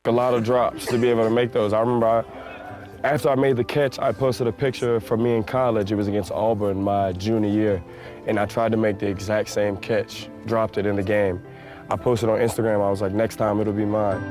A lot of drops to be able to make those. I remember after I made the catch, I posted a picture from me in college. It was against Auburn my junior year, and I tried to make the exact same catch, dropped it in the game. I posted on Instagram, I was like, next time it'll be mine.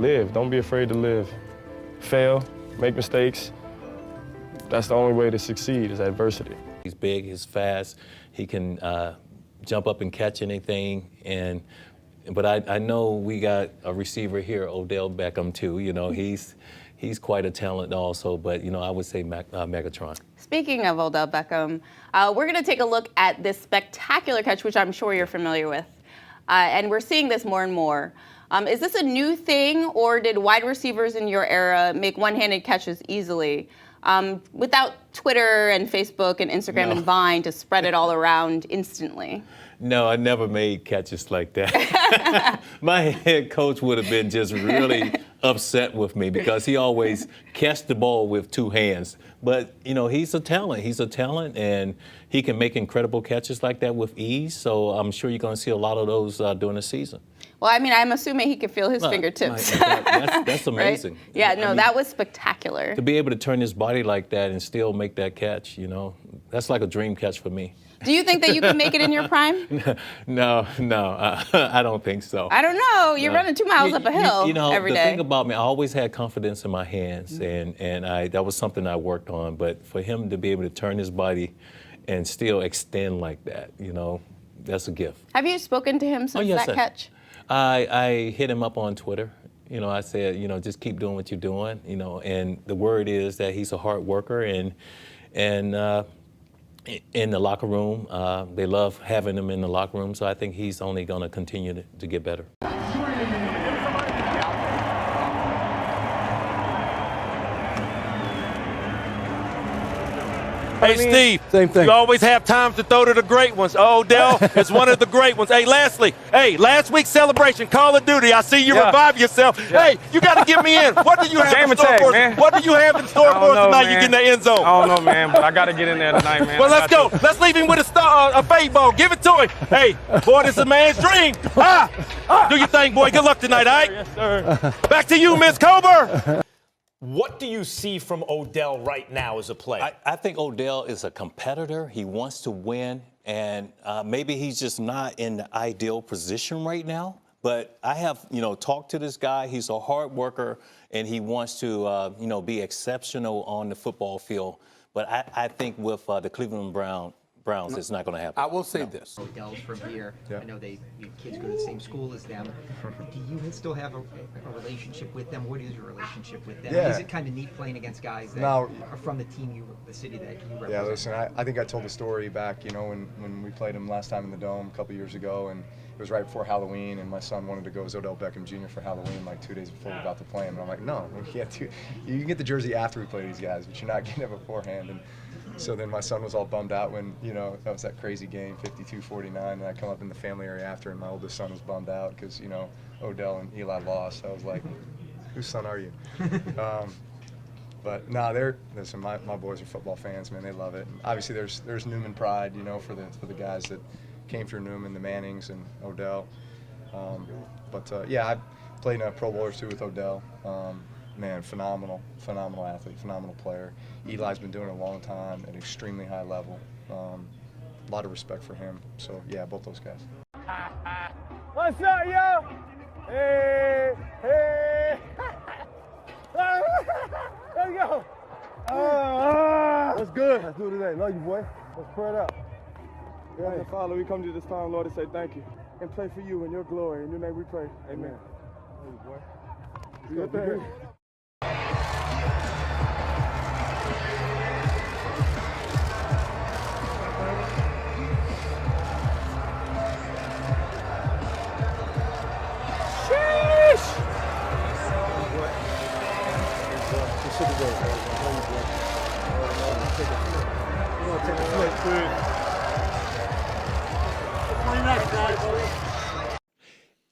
Live, don't be afraid to live. Fail, make mistakes. That's the only way to succeed is adversity. He's big, he's fast, he can jump up and catch anything, but I know we got a receiver here, Odell Beckham too. You know, he's quite a talent also, but you know, I would say Megatron. Speaking of Odell Beckham, we're going to take a look at this spectacular catch, which I'm sure you're familiar with, and we're seeing this more and more. Is this a new thing, or did wide receivers in your era make one-handed catches easily without Twitter and Facebook and Instagram and Vine to spread it all around instantly? No, I never made catches like that. My head coach would have been just really upset with me because he always catch the ball with two hands. But, you know, he's a talent. He's a talent, and he can make incredible catches like that with ease. So I'm sure you're going to see a lot of those during the season. Well, I mean, I'm assuming he could feel his fingertips. That's amazing. Right? Yeah, no, I mean, that was spectacular. To be able to turn his body like that and still make that catch, you know, that's like a dream catch for me. Do you think that you can make it in your prime? No, I don't think so. I don't know. You're running 2 miles up a hill you know, every day. The thing about me, I always had confidence in my hands, and that was something I worked on. But for him to be able to turn his body and still extend like that, you know, that's a gift. Have you spoken to him since that catch? I hit him up on Twitter. You know, I said, you know, just keep doing what you're doing, you know, and the word is that he's a hard worker, and in the locker room, they love having him in the locker room, so I think he's only going to continue to get better. Hey, Steve, same thing. You always have times to throw to the great ones. Odell is one of the great ones. Hey, lastly, last week's celebration, Call of Duty, I see you revive yourself. Yeah. Hey, you got to get me in. What do you have in store for us? What do you have in store for us tonight? You get in the end zone. I don't know, man, but I got to get in there tonight, man. Well, let's go. Let's leave him with a fade ball. Give it to him. Hey, boy, this is a man's dream. Do your thing, boy. Good luck tonight, all right? Yes, sir. Back to you, Miss Cober. What do you see from Odell right now as a player? I think Odell is a competitor. He wants to win, and maybe he's just not in the ideal position right now. But I have, you know, talked to this guy. He's a hard worker, and he wants to, you know, be exceptional on the football field. But I think with the Cleveland Browns, it's not going to happen. I will say this. Odell's from here. Yeah. I know your kids go to the same school as them. Do you still have a relationship with them? What is your relationship with them? Yeah. Is it kind of neat playing against guys that are from the team, the city that you represent? Yeah, listen, I think I told the story back, you know, when we played him last time in the Dome a couple years ago, and it was right before Halloween, and my son wanted to go as Odell Beckham Jr. for Halloween like 2 days before we were about to play him. And I'm like, no, you can get the jersey after we play these guys, but you're not getting it beforehand. And so then my son was all bummed out when, you know, that was that crazy game, 52-49, and I come up in the family area after, and my oldest son was bummed out because, you know, Odell and Eli lost. So I was like, whose son are you? But no, listen, my boys are football fans, man. They love it. And obviously, there's Newman pride, you know, for the guys that came through Newman, the Mannings and Odell. Yeah, I played in Pro Bowlers too with Odell. Man, phenomenal athlete, phenomenal player. Eli's been doing it a long time at an extremely high level. A lot of respect for him. So yeah, both those guys. What's up, yo? Hey, hey. Let's go. That's good. Let's do it today. Love you, boy. Let's pray it up. Yeah, Father, we come to this time, Lord, to say thank you and pray for you in your glory. In your name we pray. Amen. Love you, boy. Good thing.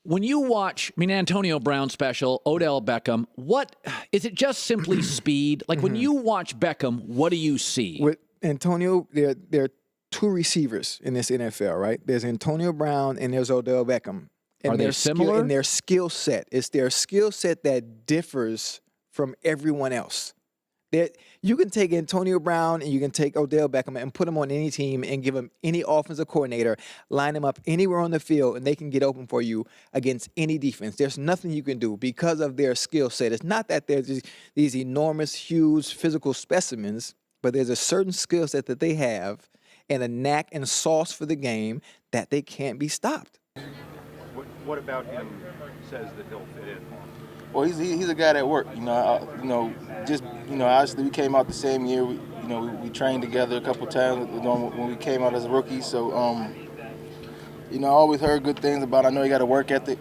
When you watch, Antonio Brown special, Odell Beckham, what is it? Just simply speed? Like when you watch Beckham, what do you see? With Antonio, they're two receivers in this NFL, right? There's Antonio Brown and there's Odell Beckham. And Are they similar? And their skill set. It's their skill set that differs from everyone else. You can take Antonio Brown and you can take Odell Beckham and put them on any team and give them any offensive coordinator, line them up anywhere on the field, and they can get open for you against any defense. There's nothing you can do because of their skill set. It's not that they're just these enormous, huge physical specimens, but there's a certain skill set that they have and a knack and sauce for the game that they can't be stopped. What about him says that he'll fit in? Well, he's a guy that worked. Obviously we came out the same year. We trained together a couple times when we came out as a rookie. So, I always heard good things about him. I know he got a work ethic.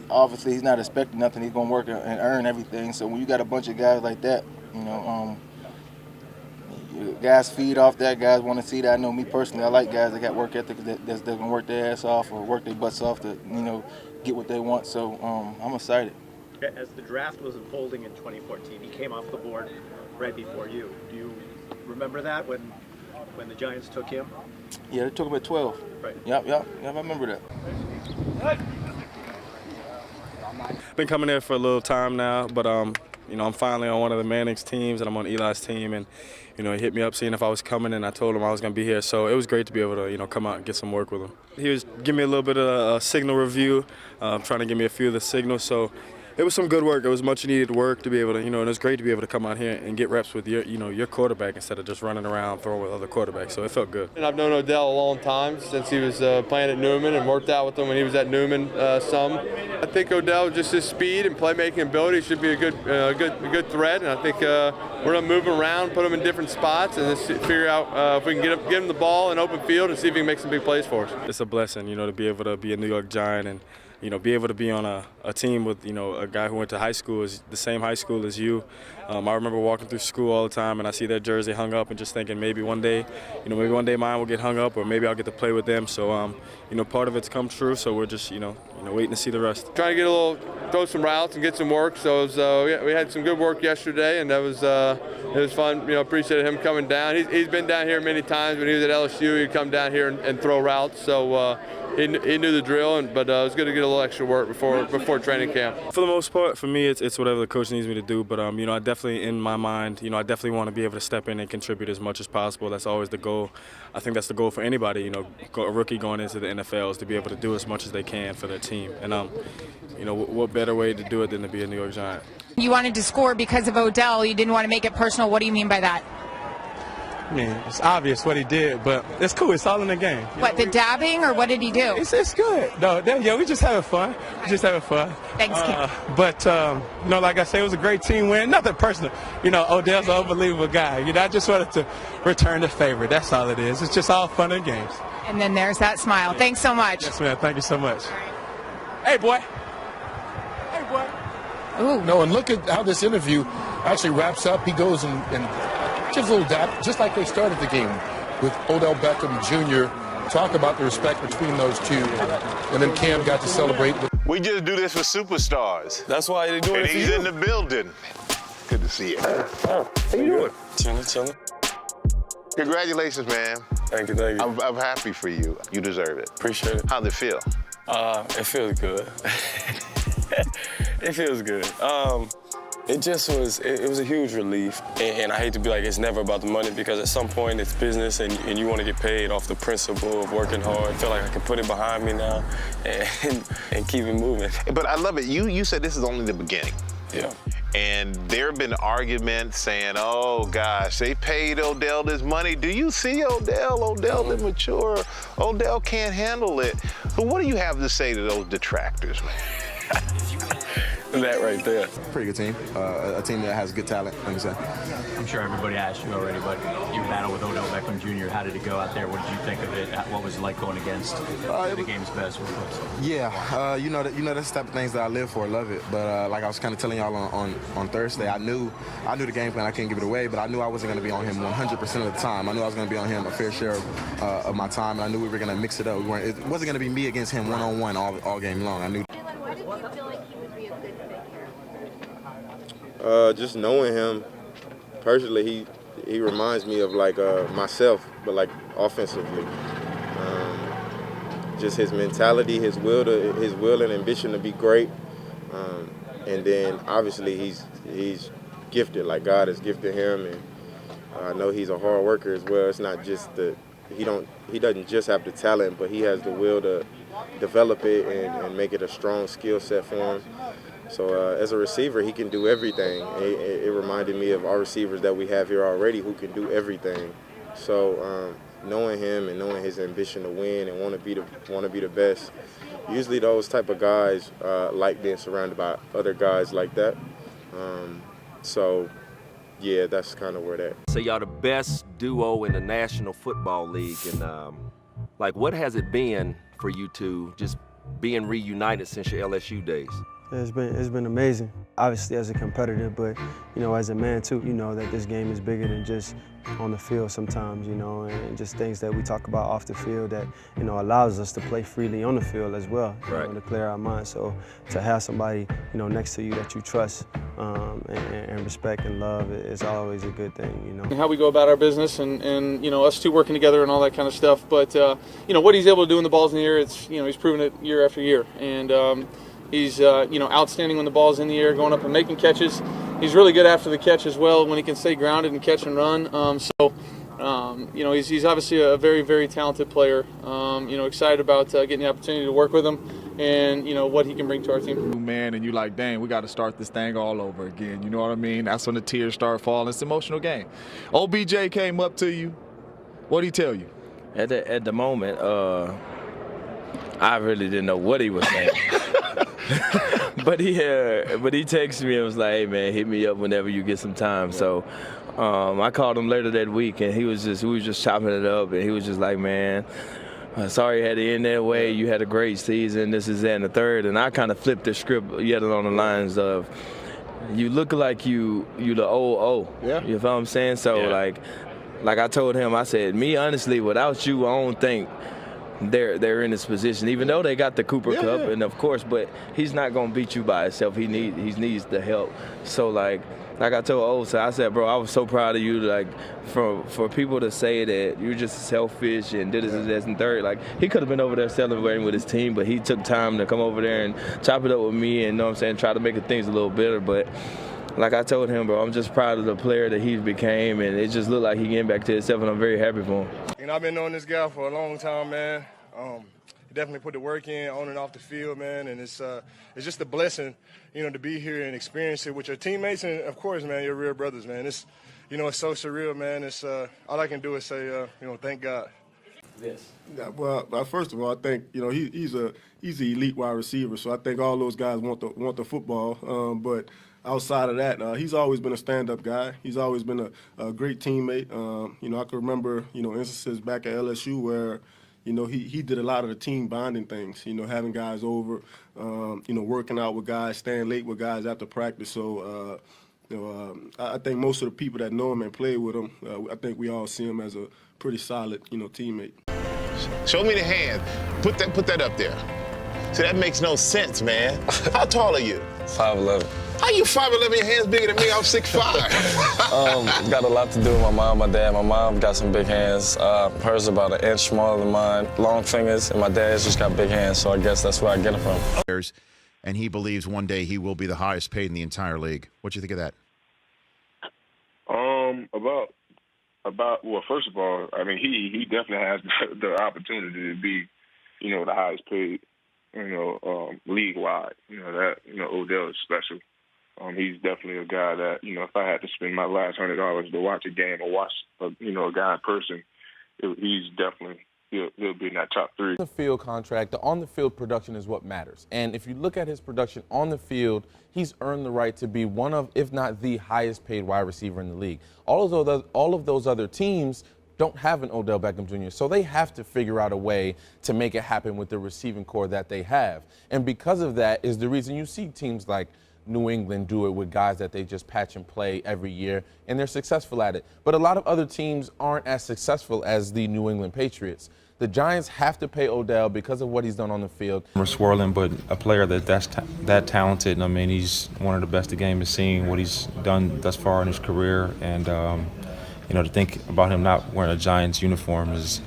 Obviously he's not expecting nothing. He's gonna work and earn everything. So when you got a bunch of guys like that, guys feed off that. Guys want to see that. I know me personally, I like guys that got work ethic that's gonna work their ass off or work their butts off to get what they want. So I'm excited. As the draft was unfolding in 2014, he came off the board right before you. Do you remember that when the Giants took him? Yeah, they took him at 12. Right. Yep, I remember that. Been coming here for a little time now, but I'm finally on one of the Manning's teams, and I'm on Eli's team, and he hit me up seeing if I was coming, and I told him I was going to be here. So it was great to be able to come out and get some work with him. He was giving me a little bit of a signal review, trying to give me a few of the signals. So it was some good work. It was much needed work to be able to, and it was great to be able to come out here and get reps with your quarterback instead of just running around throwing with other quarterbacks. So it felt good. And I've known Odell a long time since he was playing at Newman and worked out with him when he was at Newman some. I think Odell, just his speed and playmaking ability, should be a good threat. And I think we're gonna move him around, put him in different spots, and just figure out if we can get him the ball in open field and see if he can make some big plays for us. It's a blessing, to be able to be a New York Giant and be able to be on a team with, a guy who went to high school, is the same high school as you. I remember walking through school all the time and I see that jersey hung up and just thinking maybe one day mine will get hung up or maybe I'll get to play with them. So, part of it's come true. So we're just, waiting to see the rest. Trying to throw some routes and get some work. So we had some good work yesterday, and it was fun. Appreciated him coming down. He's been down here many times. When he was at LSU, he'd come down here and throw routes. So he knew the drill, but it was good to get a little extra work before training camp. For the most part, for me, it's whatever the coach needs me to do. But I definitely, in my mind, I definitely want to be able to step in and contribute as much as possible. That's always the goal. I think that's the goal for anybody. A rookie going into the NFL is to be able to do as much as they can for their team. And what better way to do it than to be a New York Giant? You wanted to score because of Odell. You didn't want to make it personal. What do you mean by that? I mean, it's obvious what he did, but it's cool. It's all in the game. What, the dabbing, or what did he do? It's good. No, we just having fun. Thanks, Kim. But, like I say, it was a great team win. Nothing personal. Odell's an unbelievable guy. I just wanted to return the favor. That's all it is. It's just all fun and games. And then there's that smile. Thanks so much. Yes, ma'am. Thank you so much. Hey, boy. Hey, boy. Ooh. No, and look at how this interview actually wraps up. He goes and gives a little dap, just like they started the game with Odell Beckham Jr. Talk about the respect between those two. And then Cam got to celebrate. We just do this for superstars. That's why they're doing it for you. And he's in the building. Good to see you. How you doing? Chilling. Congratulations, man. Thank you. I'm happy for you. You deserve it. Appreciate it. How'd it feel? It feels good. It feels good. It was a huge relief, and I hate to be like it's never about the money, because at some point it's business and you want to get paid off the principle of working hard. I feel like I can put it behind me now and keep it moving. But I love it. You said this is only the beginning. Yeah. And there have been arguments saying, oh gosh, they paid Odell this money. Do you see Odell? Odell is mature. Odell can't handle it. So what do you have to say to those detractors, man? That right there. Pretty good team. A team that has good talent, like I said. I'm sure everybody asked you already, but your battle with Odell Beckham Jr., how did it go out there? What did you think of it? What was it like going against the game's best? Yeah, that's the type of things that I live for, love it. But like I was kind of telling y'all on Thursday, I knew the game plan. I couldn't give it away, but I knew I wasn't going to be on him 100% of the time. I knew I was going to be on him a fair share of my time, and I knew we were going to mix it up. It wasn't going to be me against him one-on-one all game long. I knew. Why did you feel like he would be a good fit here? Just knowing him personally, he reminds me of like myself, but like offensively. Just his mentality, his will and ambition to be great. And then obviously he's gifted, like God has gifted him, and I know he's a hard worker as well. It's not just he doesn't just have the talent, but he has the will to develop it and make it a strong skill set for him. So as a receiver, he can do everything. It reminded me of our receivers that we have here already who can do everything. So knowing him and knowing his ambition to win and want to be the best, usually those type of guys like being surrounded by other guys like that. So yeah, that's kind of where that. So y'all the best duo in the National Football League, and like, what has it been for you two just being reunited since your LSU days? It's been amazing. Obviously as a competitor, but you know, as a man too, you know that this game is bigger than just on the field sometimes, you know, and just things that we talk about off the field that, you know, allows us to play freely on the field as well, you know, to clear our minds. So to have somebody, you know, next to you that you trust and respect and love is always a good thing, you know. And how we go about our business and you know, us two working together and all that kind of stuff. But you know, what he's able to do when the ball's in the air, it's, you know, he's proven it year after year. And he's you know, outstanding when the ball's in the air, going up and making catches. He's really good after the catch as well when he can stay grounded and catch and run. You know, he's obviously a very, very talented player. You know, excited about getting the opportunity to work with him and, you know, what he can bring to our team. Man, and you're like, dang, we got to start this thing all over again. You know what I mean? That's when the tears start falling. It's an emotional game. OBJ came up to you. What did he tell you? At the moment, I really didn't know what he was saying. but he texted me and was like, hey man, hit me up whenever you get some time. So I called him later that week, and we was just chopping it up, and he was just like, man, sorry you had to end that way. You had a great season, this is that and the third. And I kind of flipped the script yet along the lines of, you look like you the old Yeah. You know what I'm saying? So like I told him, I said, me honestly, without you, I don't think they're in this position, even though they got the Cooper Cup, and of course, but he's not gonna beat you by himself. He needs the help. So like I told Osa, I said, bro, I was so proud of you. Like for people to say that you're just selfish and did this and third, like he could have been over there celebrating with his team, but he took time to come over there and chop it up with me, and know what I'm saying, try to make things a little better. But like I told him, bro, I'm just proud of the player that he became, and it just looked like he getting back to himself, and I'm very happy for him. You know, I've been knowing this guy for a long time, man. He definitely put the work in on and off the field, man, and it's just a blessing, you know, to be here and experience it with your teammates, and of course, man, your real brothers, man. It's, you know, it's so surreal, man. It's all I can do is say, you know, thank God. Yes. Yeah, well, first of all, I think, you know, he's an elite wide receiver, so I think all those guys want the football, but outside of that, he's always been a stand-up guy. He's always been a great teammate. You know, I can remember, you know, instances back at LSU where, you know, he did a lot of the team bonding things, you know, having guys over, you know, working out with guys, staying late with guys after practice. So, you know, I think most of the people that know him and play with him, I think we all see him as a pretty solid, you know, teammate. Show me the hand. Put that up there. See, that makes no sense, man. How tall are you? 5'11". How you 5'11", your hand's bigger than me? I'm 6'5". Got a lot to do with my mom, my dad. My mom got some big hands. Hers about an inch smaller than mine, long fingers, and my dad's just got big hands, so I guess that's where I get it from. And he believes one day he will be the highest paid in the entire league. What do you think of that? Well, first of all, I mean, he definitely has the opportunity to be, you know, the highest paid, you know, league-wide. You know, that, you know, Odell is special. He's definitely a guy that, you know, if I had to spend my last $100 to watch a game or watch, you know, a guy in person, he's definitely, he'll be in that top three. The field contract, the on-the-field production is what matters. And if you look at his production on the field, he's earned the right to be one of, if not the highest paid wide receiver in the league. All of those other teams don't have an Odell Beckham Jr., so they have to figure out a way to make it happen with the receiving core that they have. And because of that is the reason you see teams like New England do it with guys that they just patch and play every year, and they're successful at it. But a lot of other teams aren't as successful as the New England Patriots. The Giants have to pay Odell because of what he's done on the field. We're swirling, but a player that's that talented. I mean, he's one of the best the game has seen, what he's done thus far in his career. And, to think about him not wearing a Giants uniform is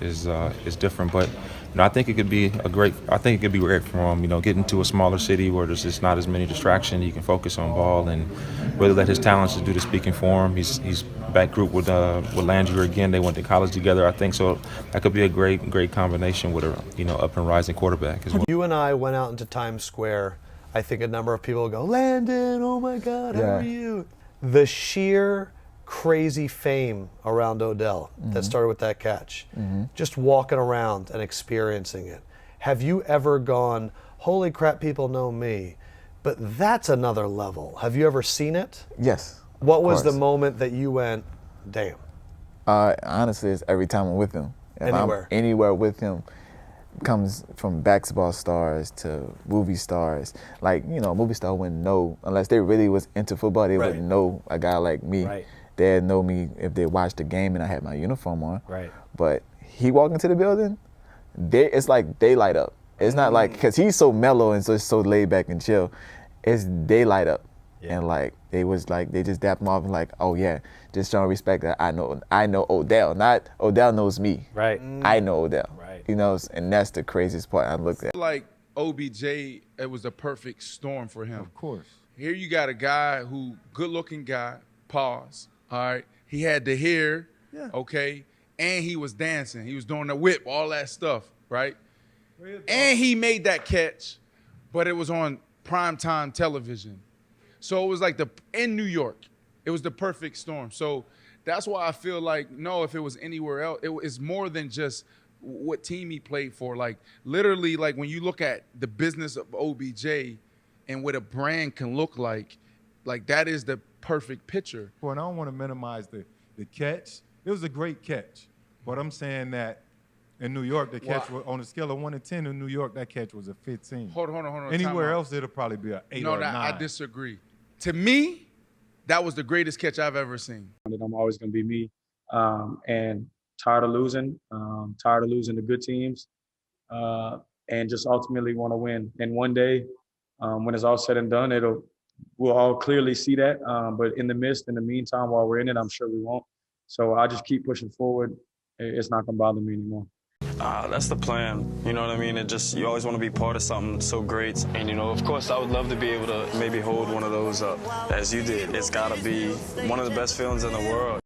different. But I think it could be great for him. Getting to a smaller city where there's just not as many distractions. He can focus on ball and really let his talents just do the speaking for him. He's back group with Landry again. They went to college together, I think. So that could be a great combination with a up and rising quarterback as well. You and I went out into Times Square. I think a number of people go, Landon, oh my God, how are you? The sheer crazy fame around Odell that started with that catch, just walking around and experiencing it. Have you ever gone, holy crap, people know me, but that's another level? Have you ever seen it? Yes. What was the moment that you went, damn? Honestly, it's every time I'm with him. If I'm anywhere with him, comes from basketball stars to movie stars. Like, movie star wouldn't know, unless they really was into football, they wouldn't know a guy like me. Right. They'd know me if they watched the game and I had my uniform on. Right. But he walked into the building, it's like they light up. It's not like, because he's so mellow and so laid back and chill, they light up. Yeah. And they just dapped him off and oh yeah, just showing respect that I know Odell, not Odell knows me. Right. I know Odell. Right. And that's the craziest part I looked at. Like OBJ, it was the perfect storm for him. Of course. Here you got a guy good-looking guy, pause, all right? He had the hair, okay? And he was dancing. He was doing the whip, all that stuff, right? And he made that catch, but it was on primetime television. So it was in New York, it was the perfect storm. So that's why I feel if it was anywhere else, it's more than just what team he played for. Literally, when you look at the business of OBJ and what a brand can look like that is the perfect picture. Well, and I don't want to minimize the catch. It was a great catch. But I'm saying that in New York, the catch was, on a scale of 1 to 10 in New York, that catch was a 15. Hold on. Anywhere else, it'll probably be an 8 or a 9. No, I disagree. To me, that was the greatest catch I've ever seen. I'm always going to be me, and tired of losing to good teams, and just ultimately want to win. And one day, when it's all said and done, we'll all clearly see that. But in the meantime, while we're in it, I'm sure we won't. So I just keep pushing forward. It's not going to bother me anymore. That's the plan. You know what I mean? You always want to be part of something so great. And, of course, I would love to be able to maybe hold one of those up as you did. It's got to be one of the best feelings in the world.